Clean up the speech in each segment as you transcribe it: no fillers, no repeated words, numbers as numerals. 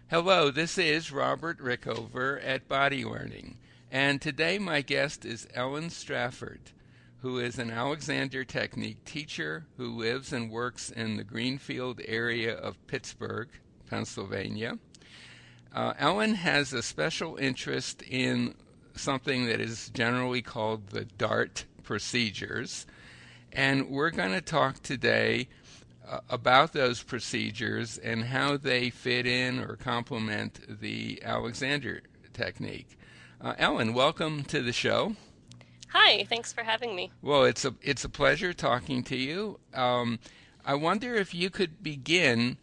Hello, this is Robert Rickover at Body Learning, and today my guest is Ellen Strafford, who is an Alexander Technique teacher who lives and works in the Greenfield area of Pittsburgh, Pennsylvania. Ellen has a special interest in something that is generally called the DART procedures, and we're going to talk today about those procedures and how they fit in or complement the Alexander technique. Ellen, welcome to the show. Hi, thanks for having me. Well, it's a pleasure talking to you. I wonder if you could begin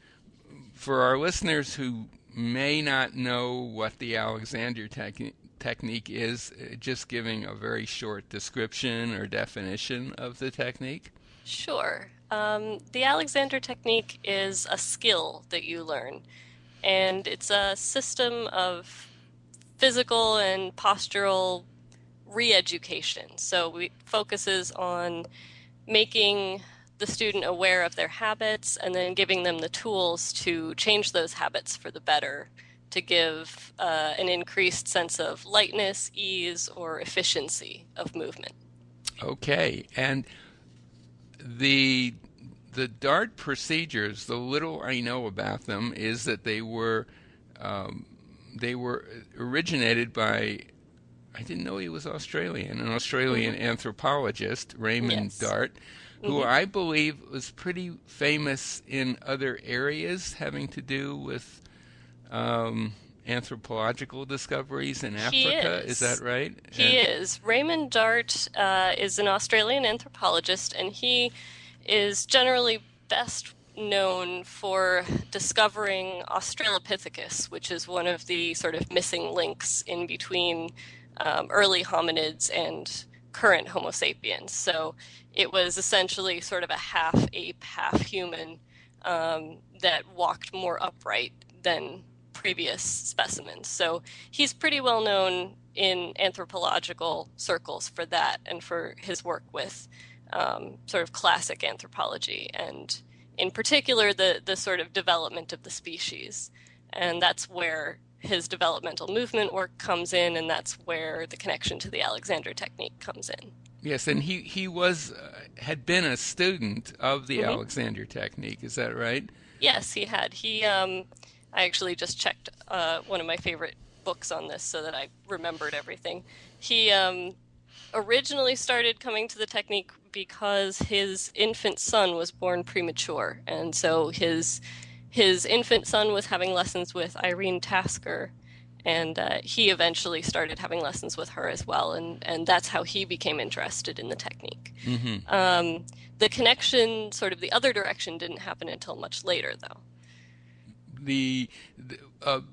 for our listeners who may not know what the Alexander technique is, just giving a very short description or definition of the technique. Sure. The Alexander technique is a skill that you learn, and it's a system of physical and postural re-education. So it focuses on making the student aware of their habits and then giving them the tools to change those habits for the better, to give an increased sense of lightness, ease, or efficiency of movement. Okay, and the the DART procedures, the little I know about them is that they were originated by, I didn't know he was Australian, an Australian Hmm. anthropologist, Raymond Yes. Dart, who Hmm. I believe was pretty famous in other areas having to do with anthropological discoveries in He Africa. Is that is. right? He is. Raymond Dart is an Australian anthropologist, and he is generally best known for discovering Australopithecus, which is one of the sort of missing links in between early hominids and current Homo sapiens. So it was essentially sort of a half ape, half human that walked more upright than previous specimens. So he's pretty well known in anthropological circles for that and for his work with sort of classic anthropology and in particular the sort of development of the species. And that's where his developmental movement work comes in, and that's where the connection to the Alexander technique comes in. Yes, and he was had been a student of the Hmm. Alexander technique. Is that right? Yes, he had. I actually just checked one of my favorite books on this so that I remembered everything. He originally started coming to the technique because his infant son was born premature, and so his infant son was having lessons with Irene Tasker, and he eventually started having lessons with her as well, and that's how he became interested in the technique. Hmm. Um, the connection, sort of the other direction, didn't happen until much later, though.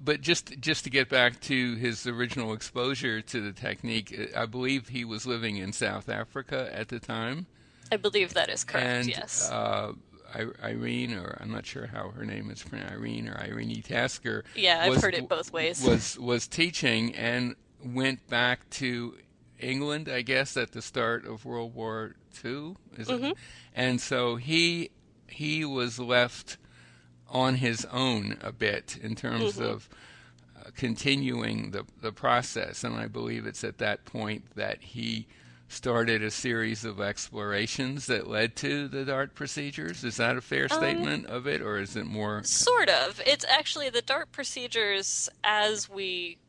But just to get back to his original exposure to the technique, I believe he was living in South Africa at the time, I believe that is correct, and yes. Irene, or I'm not sure how her name is pronounced, Irene or Irene Tasker, Yeah, I've was heard it both ways. was teaching and went back to England, I guess, at the start of World War II. Is it? Hmm. And so he was left on his own a bit in terms Hmm. of continuing the process. And I believe it's at that point that he started a series of explorations that led to the DART procedures. Is that a fair Um, statement of it, or is it more? Sort of. It's actually the DART procedures as we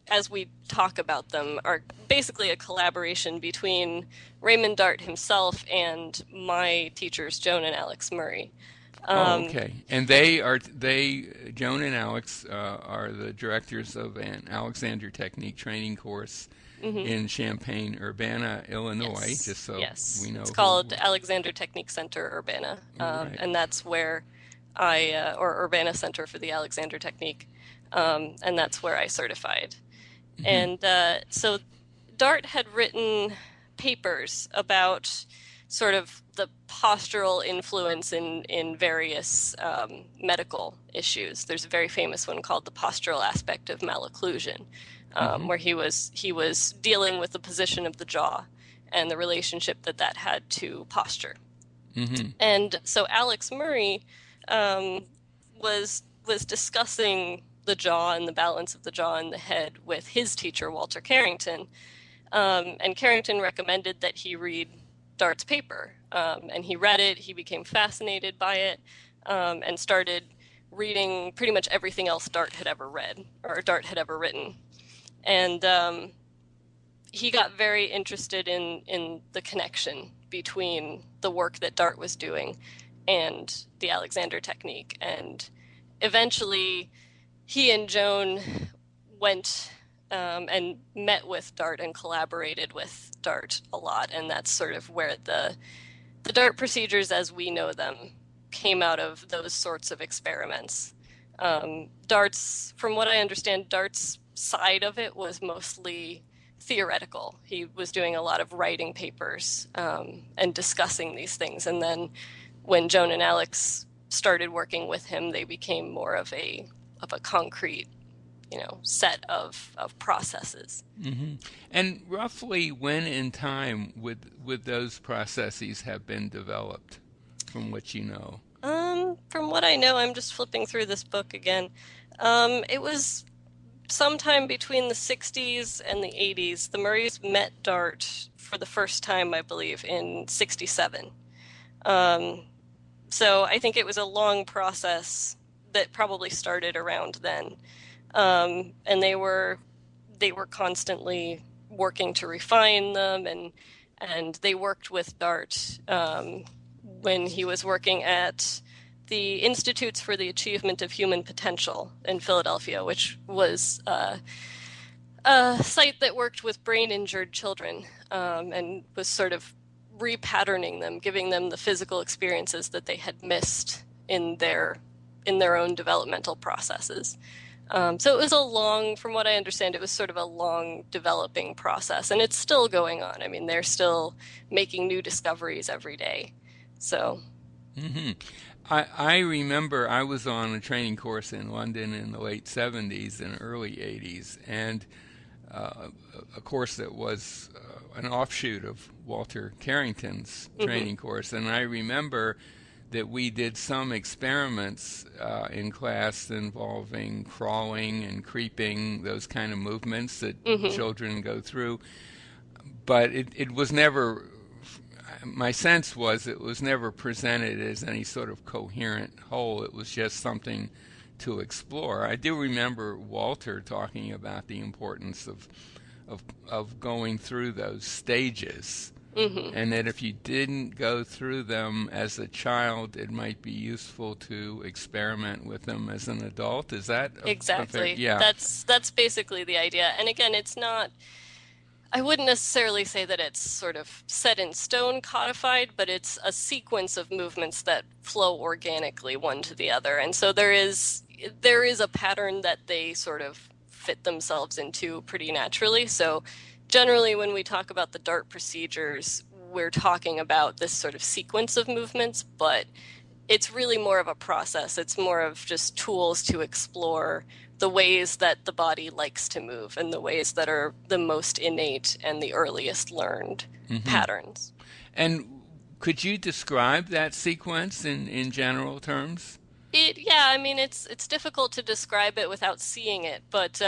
talk about them are basically a collaboration between Raymond Dart himself and my teachers Joan and Alex Murray. Oh, Um, okay. And Joan and Alex are the directors of an Alexander Technique training course mhm. in Champaign, Urbana, Illinois, Yes, just so yes. we know It's who. called Alexander Technique Center Urbana, Right. and that's where or Urbana Center for the Alexander Technique, and that's where I certified. Hmm. And so Dart had written papers about sort of the postural influence in various medical issues. There's a very famous one called the postural aspect of malocclusion, Hmm. where he was dealing with the position of the jaw and the relationship that that had to posture. Hmm. And so Alex Murray um, was discussing the jaw and the balance of the jaw and the head with his teacher, Walter Carrington. And Carrington recommended that he read Dart's paper. And he read it, he became fascinated by it, and started reading pretty much everything else Dart had ever read, or Dart had ever written. And he got very interested in the connection between the work that Dart was doing and the Alexander technique. And eventually, he and Joan went and met with Dart and collaborated with Dart a lot. And that's sort of where the Dart procedures as we know them came out of those sorts of experiments. Dart's, from what I understand, Dart's side of it was mostly theoretical. He was doing a lot of writing papers and discussing these things. And then when Joan and Alex started working with him, they became more of a concrete, set of processes. Mm-hmm. And roughly when in time would those processes have been developed, from what you know? From what I know, I'm just flipping through this book again. It was sometime between the 60s and the 80s. The Murrays met Dart for the first time, I believe, in 67. So I think it was a long process that probably started around then. And they were constantly working to refine them, and they worked with Dart when he was working at the Institutes for the Achievement of Human Potential in Philadelphia, which was a site that worked with brain-injured children and was sort of repatterning them, giving them the physical experiences that they had missed in their own developmental processes. So it was from what I understand, it was sort of a long developing process, and it's still going on. I mean, they're still making new discoveries every day. So. Mm-hmm. I remember I was on a training course in London in the late 70s and early 80s, and a course that was an offshoot of Walter Carrington's training course. And I remember that we did some experiments in class involving crawling and creeping, those kind of movements that children go through. But it was never, my sense was it was never presented as any sort of coherent whole. It was just something to explore. I do remember Walter talking about the importance of going through those stages. And that if you didn't go through them as a child, it might be useful to experiment with them as an adult. Is that exactly? Yeah. That's basically the idea. And again, it's not. I wouldn't necessarily say that it's sort of set in stone, codified, but it's a sequence of movements that flow organically one to the other. And so there is a pattern that they sort of fit themselves into pretty naturally. So generally, when we talk about the Dart procedures, we're talking about this sort of sequence of movements, but it's really more of a process. It's more of just tools to explore the ways that the body likes to move and the ways that are the most innate and the earliest learned patterns. And could you describe that sequence in general terms? I mean, it's difficult to describe it without seeing it, but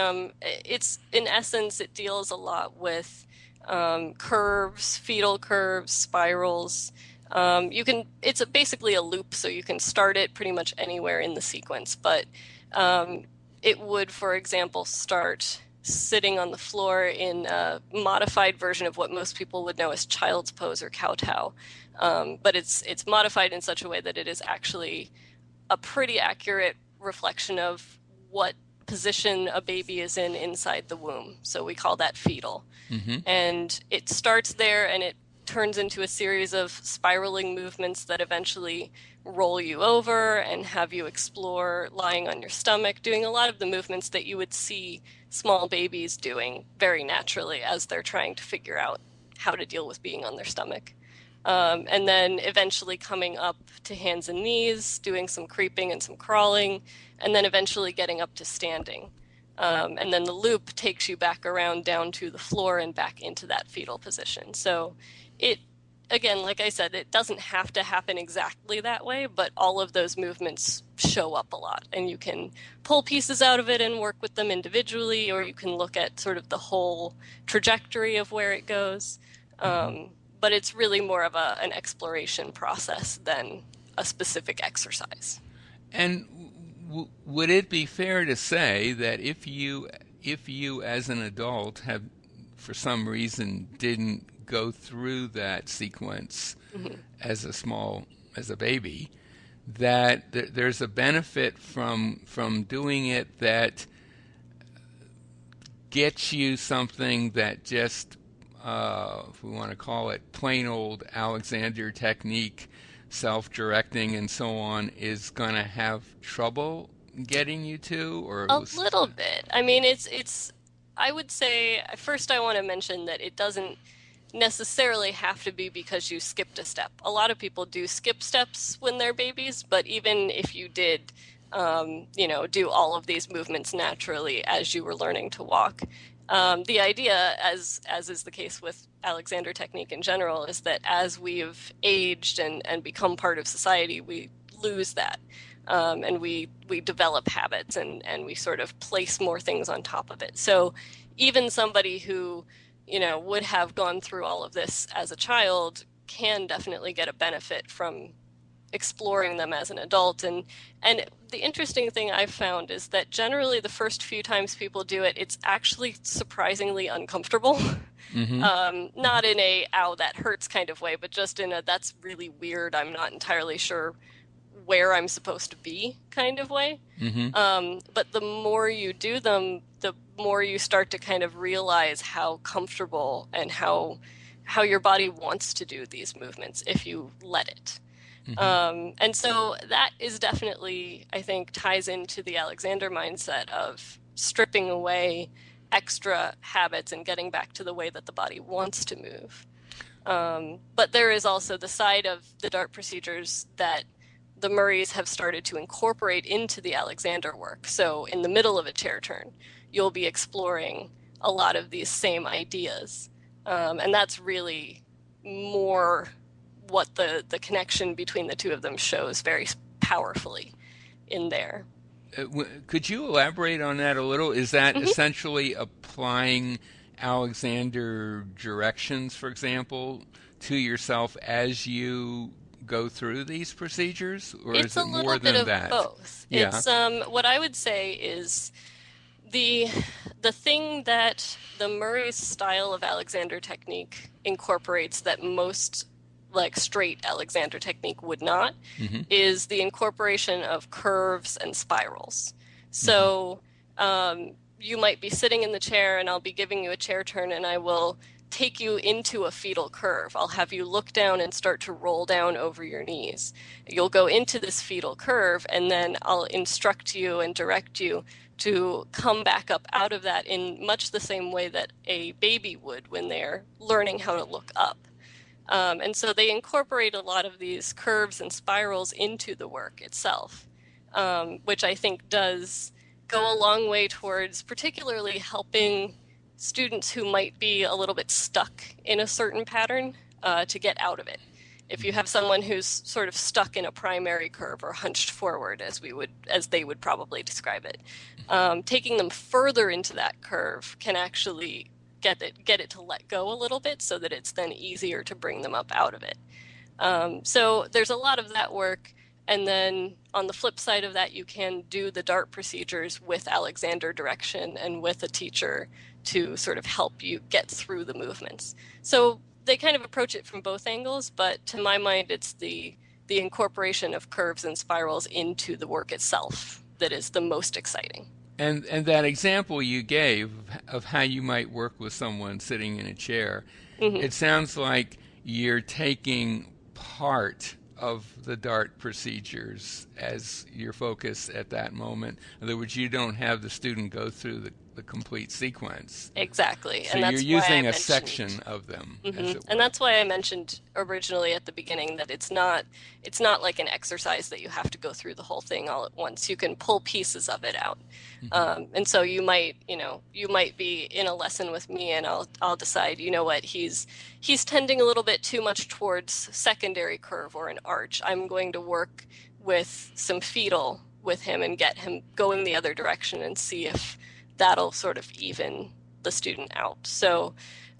it's, in essence, it deals a lot with curves, fetal curves, spirals. It's basically a loop, so you can start it pretty much anywhere in the sequence, but it would, for example, start sitting on the floor in a modified version of what most people would know as child's pose or kowtow, but it's modified in such a way that it is actually a pretty accurate reflection of what position a baby is in inside the womb. So we call that fetal. And it starts there and it turns into a series of spiraling movements that eventually roll you over and have you explore lying on your stomach, doing a lot of the movements that you would see small babies doing very naturally as they're trying to figure out how to deal with being on their stomach. And then eventually coming up to hands and knees, doing some creeping and some crawling, and then eventually getting up to standing. And then the loop takes you back around down to the floor and back into that fetal position. So it again, like I said, it doesn't have to happen exactly that way, but all of those movements show up a lot. And you can pull pieces out of it and work with them individually, or you can look at sort of the whole trajectory of where it goes. Hmm. But it's really more of an exploration process than a specific exercise. And would it be fair to say that if you as an adult have for some reason didn't go through that sequence Mhm. as a baby, that there's a benefit from doing it that gets you something that just, if we want to call it plain old Alexander technique, self-directing and so on, is going to have trouble getting you to, or A was, little bit. I mean, it's I would say first I want to mention that it doesn't necessarily have to be because you skipped a step. A lot of people do skip steps when they're babies, but even if you did, do all of these movements naturally as you were learning to walk, the idea, as is the case with Alexander technique in general, is that as we've aged and become part of society, we lose that. And we develop habits and we sort of place more things on top of it. So even somebody who would have gone through all of this as a child can definitely get a benefit from exploring them as an adult. And the interesting thing I've found is that generally the first few times people do it, it's actually surprisingly uncomfortable. mm-hmm, Not in a ow that hurts kind of way, but just in a that's really weird. I'm not entirely sure where I'm supposed to be kind of way. mm-hmm, But the more you do them, the more you start to kind of realize how comfortable and how your body wants to do these movements if you let it. mm-hmm. And so that is definitely, I think, ties into the Alexander mindset of stripping away extra habits and getting back to the way that the body wants to move. But there is also the side of the DART procedures that the Murrays have started to incorporate into the Alexander work. So in the middle of a chair turn, you'll be exploring a lot of these same ideas. And that's really more what the connection between the two of them shows very powerfully in there. Could you elaborate on that a little? Is that Mhm. essentially applying Alexander directions, for example, to yourself as you go through these procedures, or is It's a it little more bit than of that? both. Yeah. It's what I would say is the the thing that the Murray's style of Alexander technique incorporates that most like straight Alexander technique would not Mm-hmm. is the incorporation of curves and spirals. Mm-hmm. So you might be sitting in the chair and I'll be giving you a chair turn and I will take you into a fetal curve. I'll have you look down and start to roll down over your knees. You'll go into this fetal curve and then I'll instruct you and direct you to come back up out of that in much the same way that a baby would when they're learning how to look up. And so they incorporate a lot of these curves and spirals into the work itself, which I think does go a long way towards particularly helping students who might be a little bit stuck in a certain pattern to get out of it. If you have someone who's sort of stuck in a primary curve or hunched forward, as they would probably describe it, taking them further into that curve can actually get it to let go a little bit so that it's then easier to bring them up out of it. So there's a lot of that work. And then on the flip side of that, you can do the DART procedures with Alexander direction and with a teacher to sort of help you get through the movements. So they kind of approach it from both angles, but to my mind, it's the incorporation of curves and spirals into the work itself that is the most exciting. And that example you gave of how you might work with someone sitting in a chair, Hmm. it sounds like you're taking part of the DART procedures as your focus at that moment. In other words, you don't have the student go through the complete sequence. Exactly. So And you're that's why I using a mentioned section of them, as hmm it And were. that's why I mentioned originally at the beginning that it's not like an exercise that you have to go through the whole thing all at once. You can pull pieces of it out. Hmm. And so you might be in a lesson with me and I'll decide, you know what, he's tending a little bit too much towards secondary curve or an arch. I'm going to work with some fetal with him and get him going the other direction and see if that'll sort of even the student out. So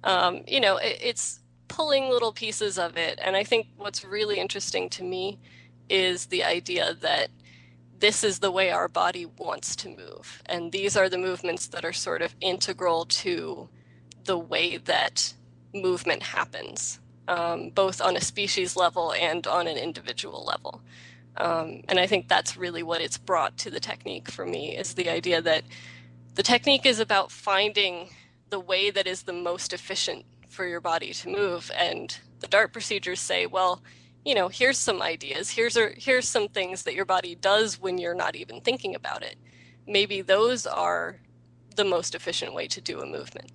it's pulling little pieces of it. And I think what's really interesting to me is the idea that this is the way our body wants to move. And these are the movements that are sort of integral to the way that movement happens, both on a species level and on an individual level. And I think that's really what it's brought to the technique for me is the idea that the technique is about finding the way that is the most efficient for your body to move. And the DART procedures say, well, here's some ideas. Here's some things that your body does when you're not even thinking about it. Maybe those are the most efficient way to do a movement.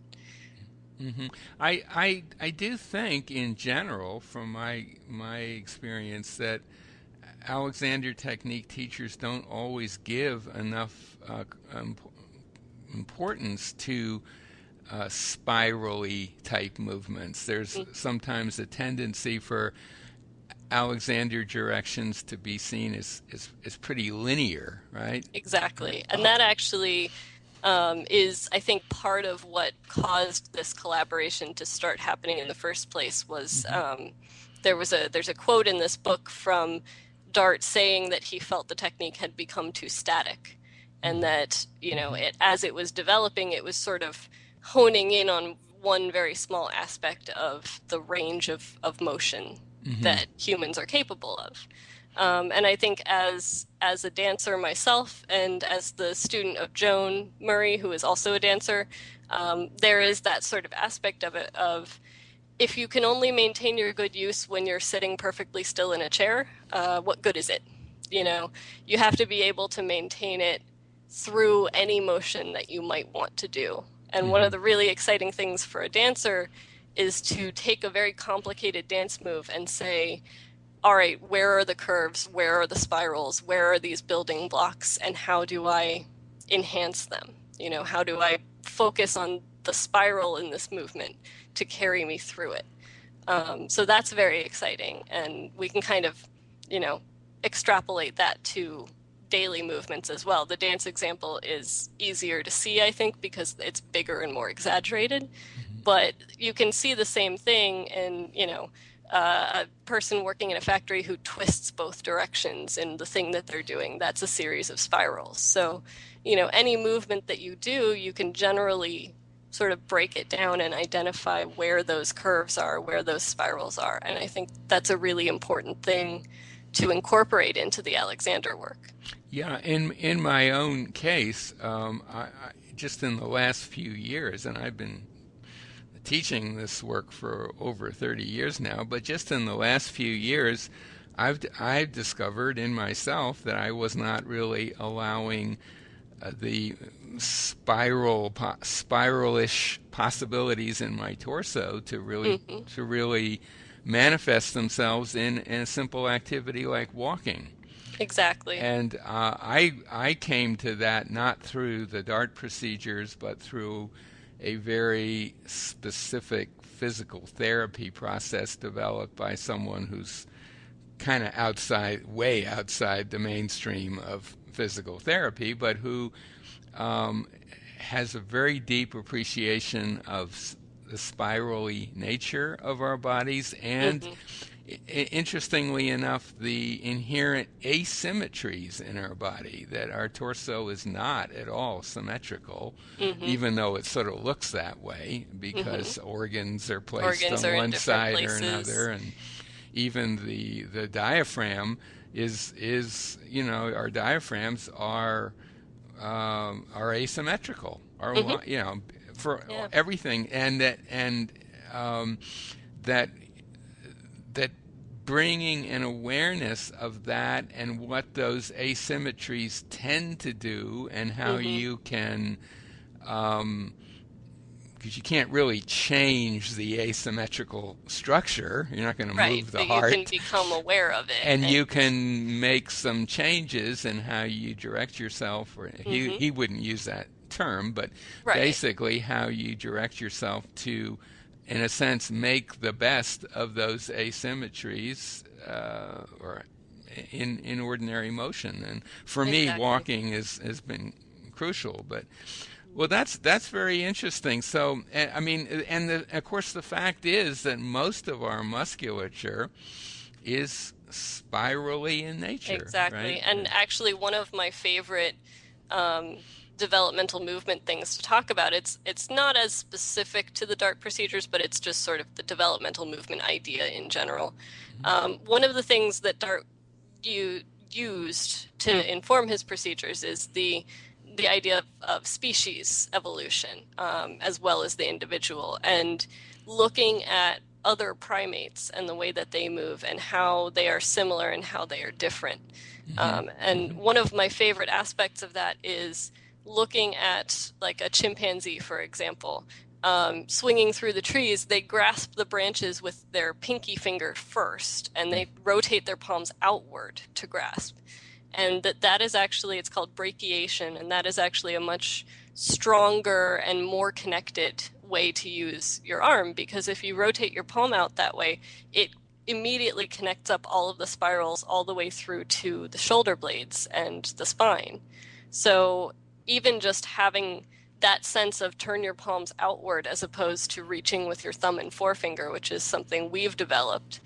Hmm. I do think, in general, from my experience, that Alexander technique teachers don't always give enough importance to spirally type movements. There's sometimes a tendency for Alexander directions to be seen as pretty linear, right? Exactly. And that actually is, I think, part of what caused this collaboration to start happening in the first place was Hmm. there's a quote in this book from Dart saying that he felt the technique had become too static and that, Hmm. as it was developing, it was sort of honing in on one very small aspect of the range of motion Hmm. that humans are capable of. And I think as a dancer myself and as the student of Joan Murray, who is also a dancer, there is that sort of aspect of it of if you can only maintain your good use when you're sitting perfectly still in a chair, what good is it? You have to be able to maintain it through any motion that you might want to do. And one Hmm. of the really exciting things for a dancer is to take a very complicated dance move and say, all right, where are the curves? Where are the spirals? Where are these building blocks? And how do I enhance them? How do I focus on the spiral in this movement to carry me through it? So that's very exciting. And we can kind of, you know, extrapolate that to daily movements as well. The dance example is easier to see, I think, because it's bigger and more exaggerated. But you can see the same thing in, a person working in a factory who twists both directions in the thing that they're doing. That's a series of spirals. So, any movement that you do, you can generally sort of break it down and identify where those curves are, where those spirals are. And I think that's a really important thing to incorporate into the Alexander work. Yeah, in my own case, just in the last few years, and I've been teaching this work for over 30 years now, but just in the last few years, I've discovered in myself that I was not really allowing the spiralish possibilities in my torso Hmm. to really manifest themselves in a simple activity like walking. Exactly. And I came to that not through the DART procedures, but through a very specific physical therapy process developed by someone who's kind of way outside the mainstream of physical therapy, but who has a very deep appreciation of the spirally nature of our bodies and, Hmm. interestingly enough, the inherent asymmetries in our body, that our torso is not at all symmetrical, Hmm. even though it sort of looks that way Hmm. because organs are placed Organs on are in one different side or places. another, and even the diaphragm is our diaphragms are asymmetrical, Hmm. for Yeah. everything, and that that bringing an awareness of that and what those asymmetries tend to do, and how Hmm. you can, because you can't really change the asymmetrical structure. You're not going to Right, move the but you can heart, become aware of it. and And you can make some changes in how you direct yourself. Or hmm. he wouldn't use that term, but Right, basically how you direct yourself to, in a sense, make the best of those asymmetries, or in ordinary motion. And for me, exactly. walking has been crucial. But well, that's very interesting. So, I mean, and of course, the fact is that most of our musculature is spirally in nature, right? Exactly. And actually, one of my favorite um, developmental movement things to talk about, it's not as specific to the DART procedures, but it's just sort of the developmental movement idea in general. One of the things that DART you used to inform his procedures is the idea of species evolution, as well as the individual, and looking at other primates and the way that they move and how they are similar and how they are different. Hmm. And Hmm. one of my favorite aspects of that is looking at like a chimpanzee, for example, swinging through the trees. They grasp the branches with their pinky finger first, and they rotate their palms outward to grasp. And that is actually, it's called brachiation, and that is actually a much stronger and more connected way to use your arm, because if you rotate your palm out that way, it immediately connects up all of the spirals all the way through to the shoulder blades and the spine. So even just having that sense of turn your palms outward as opposed to reaching with your thumb and forefinger, which is something we've developed,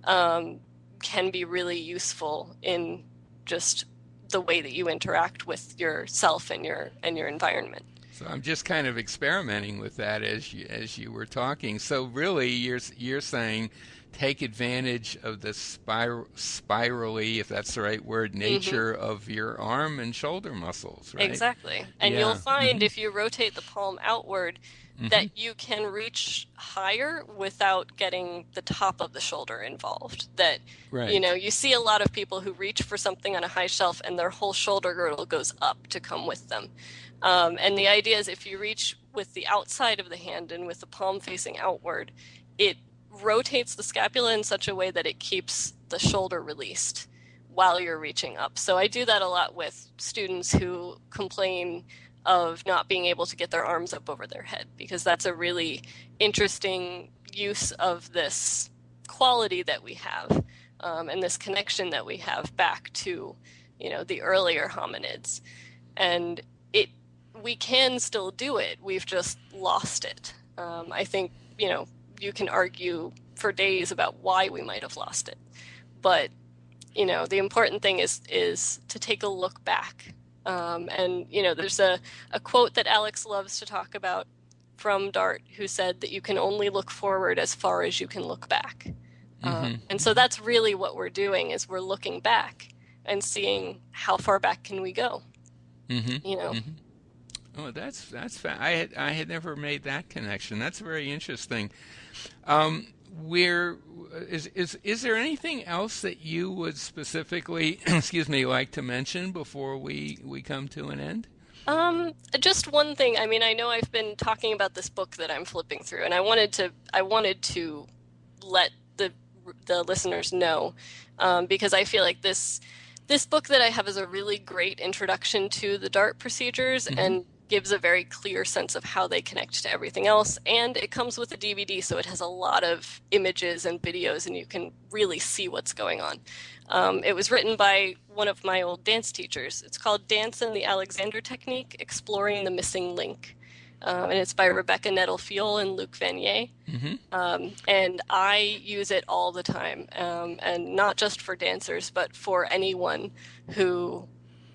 um, can be really useful in just the way that you interact with yourself and your environment. So I'm just kind of experimenting with that as you were talking. So really, you're saying take advantage of the spirally, if that's the right word, Hmm. nature of your arm and shoulder muscles, right? Exactly. And you'll Yeah. find Hmm. if you rotate the palm outward Hmm. that you can reach higher without getting the top of the shoulder involved. That, Right. you see a lot of people who reach for something on a high shelf and their whole shoulder girdle goes up to come with them. And the idea is if you reach with the outside of the hand and with the palm facing outward, it rotates the scapula in such a way that it keeps the shoulder released while you're reaching up. So I do that a lot with students who complain of not being able to get their arms up over their head, because that's a really interesting use of this quality that we have, and this connection that we have back to, the earlier hominids. And it we can still do it. We've just lost it. I think, you can argue for days about why we might have lost it. But the important thing is to take a look back. And there's a quote that Alex loves to talk about from Dart, who said that you can only look forward as far as you can look back. Hmm. And so that's really what we're doing, is we're looking back and seeing how far back can we go. Hmm. You know. Hmm. Oh, I had never made that connection. That's very interesting. Where is there anything else that you would specifically, excuse me, like to mention before we come to an end? Just one thing. I mean, I know I've been talking about this book that I'm flipping through, and I wanted to let the listeners know, because I feel like this book that I have is a really great introduction to the DART procedures Hmm. and gives a very clear sense of how they connect to everything else. And it comes with a DVD, so it has a lot of images and videos, and you can really see what's going on. It was written by one of my old dance teachers. It's called Dance and the Alexander Technique, Exploring the Missing Link. And it's by Rebecca Nettlefiel and Luc Vanier. Hmm. And I use it all the time, and not just for dancers, but for anyone who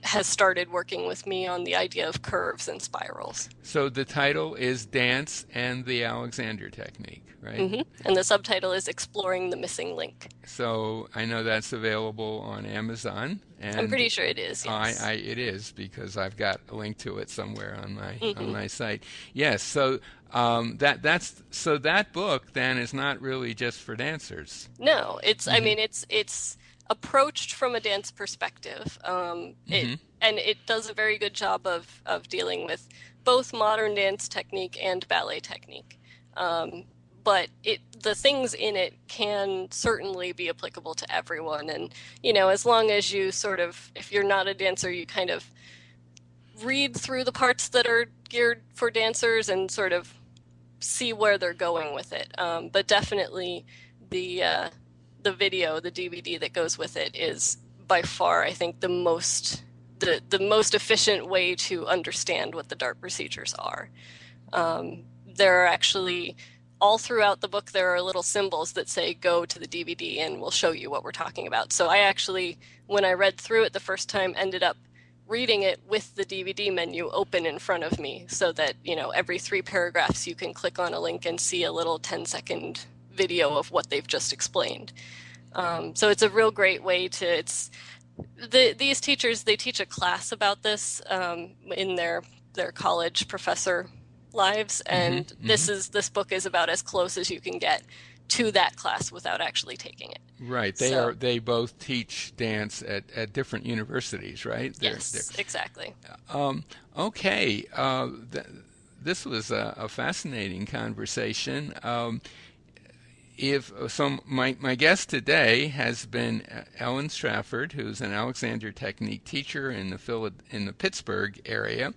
has started working with me on the idea of curves and spirals. So the title is Dance and the Alexander Technique, right? And the subtitle is Exploring the Missing Link. So I know that's available on Amazon, I'm and pretty sure it is, yes. it is because I've got a link to it somewhere on Hmm. my site. Yes, so that book then is not really just for dancers. No, I Hmm. mean, it's approached from a dance perspective. Hmm. It does a very good job of dealing with both modern dance technique and ballet technique. Um, but the things in it can certainly be applicable to everyone. And, as long as you sort of, if you're not a dancer, you kind of read through the parts that are geared for dancers and sort of see where they're going with it. But definitely the uh, the video, the DVD that goes with it is by far, I think, the most efficient way to understand what the DART procedures are. There are actually all throughout the book there are little symbols that say go to the DVD and we'll show you what we're talking about. So I actually, when I read through it the first time, ended up reading it with the DVD menu open in front of me so that, every 3 paragraphs you can click on a link and see a little 10-second video of what they've just explained. So it's a real great way to, these teachers, they teach a class about this in their college professor lives, Hmm. and Hmm. this book is about as close as you can get to that class without actually taking it. Right. So, They both teach dance at different universities, right? They're yes, exactly. um, okay. This was a fascinating conversation. If so, my guest today has been Ellen Strafford, who's an Alexander Technique teacher in the Pittsburgh area.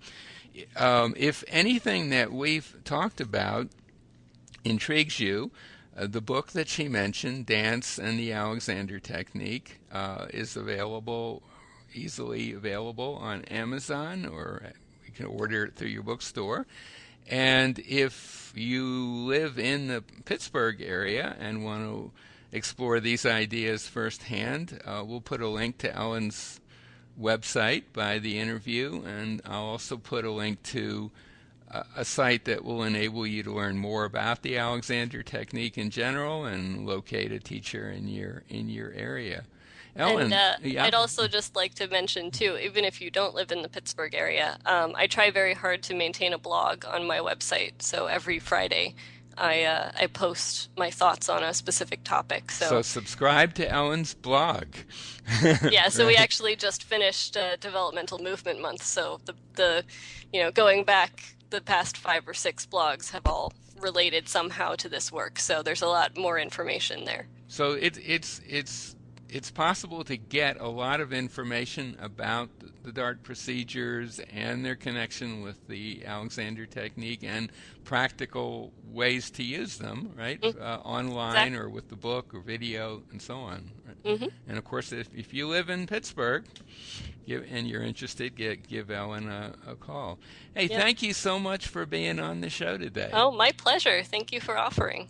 If anything that we've talked about intrigues you, the book that she mentioned, Dance and the Alexander Technique, is easily available on Amazon, or you can order it through your bookstore. And if you live in the Pittsburgh area and want to explore these ideas firsthand, we'll put a link to Ellen's website by the interview, and I'll also put a link to a site that will enable you to learn more about the Alexander technique in general and locate a teacher in your area. And Ellen, yeah. I'd also just like to mention too, even if you don't live in the Pittsburgh area, I try very hard to maintain a blog on my website. So every Friday, I post my thoughts on a specific topic. So So subscribe to Ellen's blog. yeah, so we Right. actually just finished Developmental Movement Month. So going back the past 5 or 6 blogs have all related somehow to this work. So there's a lot more information there. So it's possible to get a lot of information about the DART procedures and their connection with the Alexander technique and practical ways to use them, right? Mm, Online exactly. or with the book or video and so on. Right? Hmm. And of course, if you live in Pittsburgh and you're interested, give Ellen a call. Hey, Yep. thank you so much for being on the show today. Oh, my pleasure. Thank you for offering.